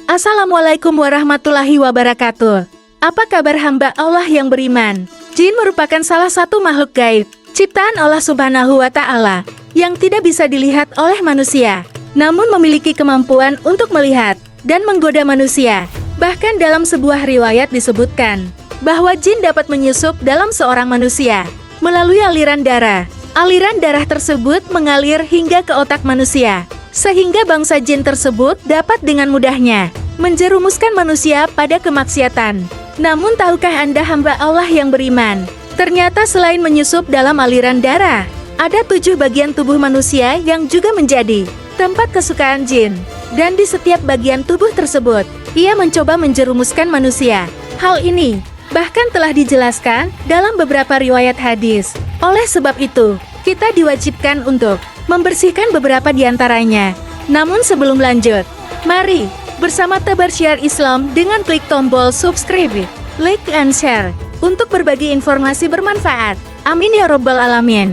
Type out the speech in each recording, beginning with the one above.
Assalamualaikum warahmatullahi wabarakatuh. Apa kabar hamba Allah yang beriman? Jin merupakan salah satu makhluk gaib, ciptaan Allah Subhanahu wa Ta'ala, yang tidak bisa dilihat oleh manusia, namun memiliki kemampuan untuk melihat dan menggoda manusia. Bahkan dalam sebuah riwayat disebutkan bahwa jin dapat menyusup dalam seorang manusia melalui aliran darah. Aliran darah tersebut mengalir hingga ke otak manusia, sehingga bangsa jin tersebut dapat dengan mudahnya menjerumuskan manusia pada kemaksiatan. Namun tahukah Anda hamba Allah yang beriman, ternyata selain menyusup dalam aliran darah, ada 7 bagian tubuh manusia yang juga menjadi tempat kesukaan jin. Dan di setiap bagian tubuh tersebut, ia mencoba menjerumuskan manusia. Hal ini bahkan telah dijelaskan dalam beberapa riwayat hadis. Oleh sebab itu, kita diwajibkan untuk membersihkan beberapa di antaranya. Namun sebelum lanjut, mari bersama tebar syiar Islam dengan klik tombol subscribe, like, and share untuk berbagi informasi bermanfaat. Amin ya robbal alamin.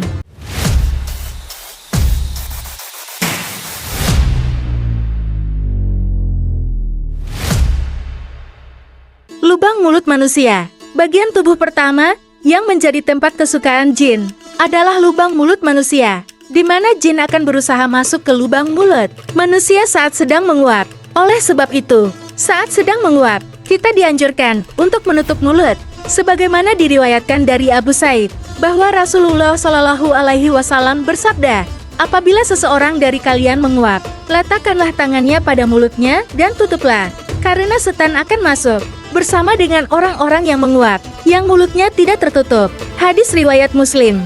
Lubang mulut manusia. Bagian tubuh pertama yang menjadi tempat kesukaan jin adalah lubang mulut manusia, di mana jin akan berusaha masuk ke lubang mulut manusia saat sedang menguap. Oleh sebab itu, saat sedang menguap, kita dianjurkan untuk menutup mulut. Sebagaimana diriwayatkan dari Abu Said, bahwa Rasulullah Shallallahu Alaihi Wasallam bersabda, apabila seseorang dari kalian menguap, letakkanlah tangannya pada mulutnya dan tutuplah, karena setan akan masuk bersama dengan orang-orang yang menguap, yang mulutnya tidak tertutup. Hadis riwayat Muslim.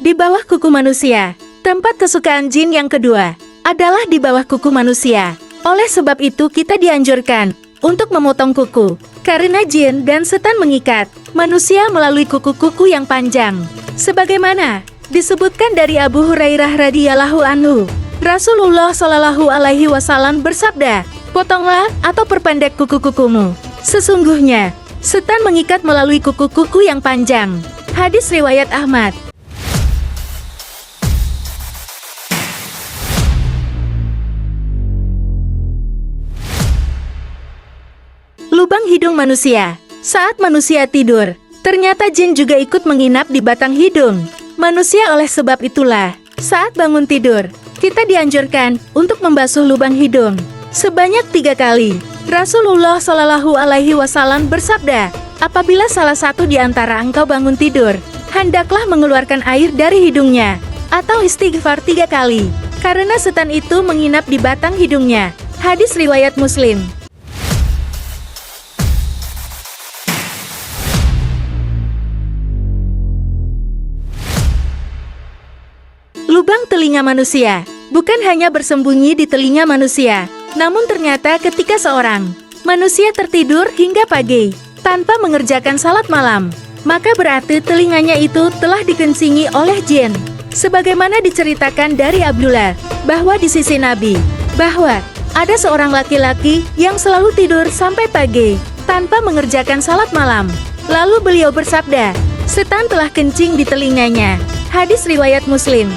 Di bawah kuku manusia, tempat kesukaan jin yang kedua adalah di bawah kuku manusia. Oleh sebab itu kita dianjurkan untuk memotong kuku, karena jin dan setan mengikat manusia melalui kuku-kuku yang panjang. Sebagaimana disebutkan dari Abu Hurairah radhiyallahu anhu, Rasulullah Shallallahu Alaihi Wasallam bersabda, potonglah atau perpendek kuku-kukumu. Sesungguhnya setan mengikat melalui kuku-kuku yang panjang. Hadis riwayat Ahmad. Lubang hidung manusia. Saat manusia tidur, ternyata jin juga ikut menginap di batang hidung manusia. Oleh sebab itulah, saat bangun tidur, kita dianjurkan untuk membasuh lubang hidung sebanyak 3 kali. Rasulullah Shallallahu Alaihi Wasallam bersabda, apabila salah satu di antara engkau bangun tidur, hendaklah mengeluarkan air dari hidungnya atau istighfar 3 kali, karena setan itu menginap di batang hidungnya. Hadis riwayat Muslim. Lubang telinga manusia bukan hanya bersembunyi di telinga manusia, namun ternyata ketika seorang manusia tertidur hingga pagi tanpa mengerjakan salat malam, maka berarti telinganya itu telah dikencingi oleh jin. Sebagaimana diceritakan dari Abdullah, bahwa di sisi Nabi, bahwa ada seorang laki-laki yang selalu tidur sampai pagi tanpa mengerjakan salat malam. Lalu beliau bersabda, setan telah kencing di telinganya. Hadis riwayat Muslim.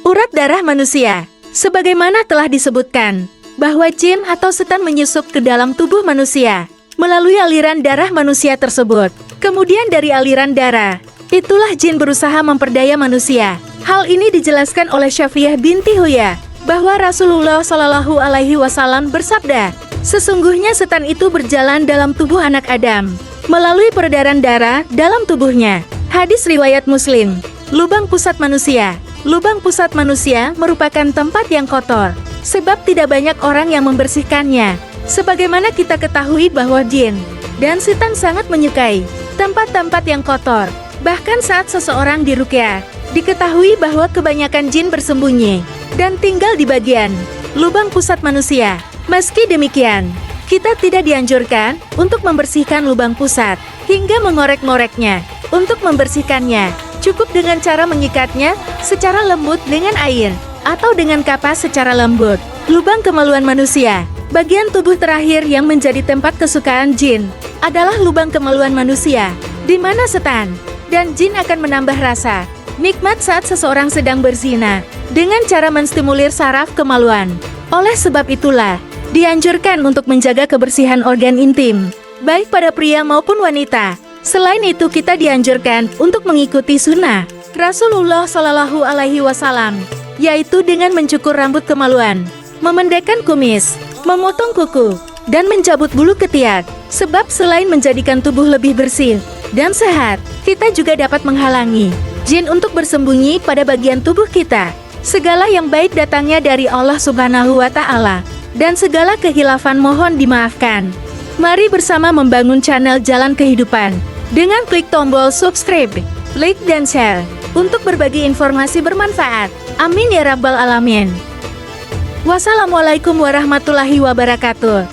Urat darah manusia. Sebagaimana telah disebutkan, bahwa jin atau setan menyusup ke dalam tubuh manusia melalui aliran darah manusia tersebut. Kemudian dari aliran darah, itulah jin berusaha memperdaya manusia. Hal ini dijelaskan oleh Syafiyah binti Huyah, bahwa Rasulullah Shallallahu Alaihi Wasallam bersabda, sesungguhnya setan itu berjalan dalam tubuh anak Adam melalui peredaran darah dalam tubuhnya. Hadis riwayat Muslim. Lubang pusat manusia. Lubang pusat manusia merupakan tempat yang kotor, sebab tidak banyak orang yang membersihkannya. Sebagaimana kita ketahui bahwa jin dan setan sangat menyukai tempat-tempat yang kotor. Bahkan saat seseorang diruqyah, diketahui bahwa kebanyakan jin bersembunyi dan tinggal di bagian lubang pusat manusia. Meski demikian, kita tidak dianjurkan untuk membersihkan lubang pusat hingga mengorek-ngoreknya. Untuk membersihkannya, cukup dengan cara mengikatnya secara lembut dengan air atau dengan kapas secara lembut. Lubang kemaluan manusia, bagian tubuh terakhir yang menjadi tempat kesukaan jin, adalah lubang kemaluan manusia, di mana setan dan jin akan menambah rasa nikmat saat seseorang sedang berzina, dengan cara menstimulir saraf kemaluan. Oleh sebab itulah, dianjurkan untuk menjaga kebersihan organ intim, baik pada pria maupun wanita. Selain itu, kita dianjurkan untuk mengikuti sunnah Rasulullah Shallallahu Alaihi Wasallam, yaitu dengan mencukur rambut kemaluan, memendekkan kumis, memotong kuku, dan mencabut bulu ketiak. Sebab selain menjadikan tubuh lebih bersih dan sehat, kita juga dapat menghalangi jin untuk bersembunyi pada bagian tubuh kita. Segala yang baik datangnya dari Allah Subhanahu wa Ta'ala, dan segala kehilafan mohon dimaafkan. Mari bersama membangun channel Jalan Kehidupan dengan klik tombol subscribe, like, dan share untuk berbagi informasi bermanfaat. Amin ya Rabbal Alamin. Wassalamualaikum warahmatullahi wabarakatuh.